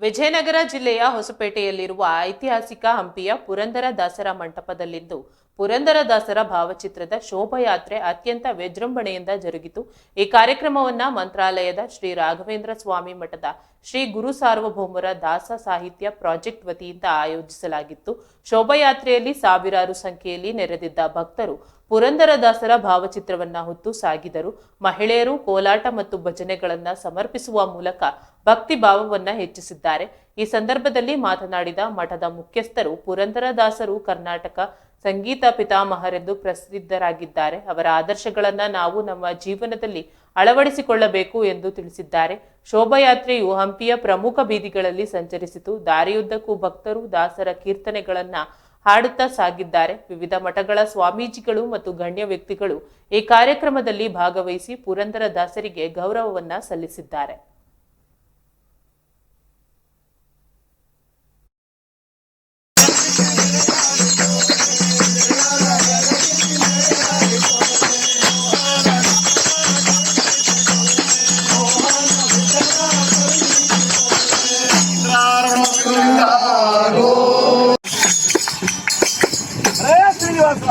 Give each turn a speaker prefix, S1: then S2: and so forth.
S1: ವಿಜಯನಗರ ಜಿಲ್ಲೆಯ ಹೊಸಪೇಟೆಯಲ್ಲಿರುವ ಐತಿಹಾಸಿಕ ಹಂಪಿಯ ಪುರಂದರದಾಸರ ಮಂಟಪದಲ್ಲಿಂದು ಪುರಂದರದಾಸರ ಭಾವಚಿತ್ರದ ಶೋಭಾಯಾತ್ರೆ ಅತ್ಯಂತ ವಿಜೃಂಭಣೆಯಿಂದ ಜರುಗಿತು. ಈ ಕಾರ್ಯಕ್ರಮವನ್ನ ಮಂತ್ರಾಲಯದ ಶ್ರೀ ರಾಘವೇಂದ್ರ ಸ್ವಾಮಿ ಮಠದ ಶ್ರೀ ಗುರು ಸಾರ್ವಭೌಮರ ದಾಸ ಸಾಹಿತ್ಯ ಪ್ರಾಜೆಕ್ಟ್ ವತಿಯಿಂದ ಆಯೋಜಿಸಲಾಗಿತ್ತು. ಶೋಭಾಯಾತ್ರೆಯಲ್ಲಿ ಸಾವಿರಾರು ಸಂಖ್ಯೆಯಲ್ಲಿ ನೆರೆದಿದ್ದ ಭಕ್ತರು ಪುರಂದರದಾಸರ ಭಾವಚಿತ್ರವನ್ನ ಹೊತ್ತು ಸಾಗಿದರು. ಮಹಿಳೆಯರು ಕೋಲಾಟ ಮತ್ತು ಭಜನೆಗಳನ್ನ ಸಮರ್ಪಿಸುವ ಮೂಲಕ ಭಕ್ತಿ ಭಾವವನ್ನ ಹೆಚ್ಚಿಸಿದ್ದಾರೆ. ಈ ಸಂದರ್ಭದಲ್ಲಿ ಮಾತನಾಡಿದ ಮಠದ ಮುಖ್ಯಸ್ಥರು, ಪುರಂದರದಾಸರು ಕರ್ನಾಟಕ ಸಂಗೀತ ಪಿತಾಮಹರೆಂದು ಪ್ರಸಿದ್ಧರಾಗಿದ್ದಾರೆ. ಅವರ ಆದರ್ಶಗಳನ್ನ ನಾವು ನಮ್ಮ ಜೀವನದಲ್ಲಿ ಅಳವಡಿಸಿಕೊಳ್ಳಬೇಕು ಎಂದು ತಿಳಿಸಿದ್ದಾರೆ. ಶೋಭಾಯಾತ್ರೆಯು ಹಂಪಿಯ ಪ್ರಮುಖ ಬೀದಿಗಳಲ್ಲಿ ಸಂಚರಿಸಿತು. ದಾರಿಯುದ್ದಕ್ಕೂ ಭಕ್ತರು ದಾಸರ ಕೀರ್ತನೆಗಳನ್ನ ಹಾಡುತ್ತಾ ಸಾಗಿದ್ದಾರೆ. ವಿವಿಧ ಮಠಗಳ ಸ್ವಾಮೀಜಿಗಳು ಮತ್ತು ಗಣ್ಯ ವ್ಯಕ್ತಿಗಳು ಈ ಕಾರ್ಯಕ್ರಮದಲ್ಲಿ ಭಾಗವಹಿಸಿ ಪುರಂದರದಾಸರಿಗೆ ಗೌರವವನ್ನ ಸಲ್ಲಿಸಿದ್ದಾರೆ.
S2: ಶ್ರೀನಿವಾಸ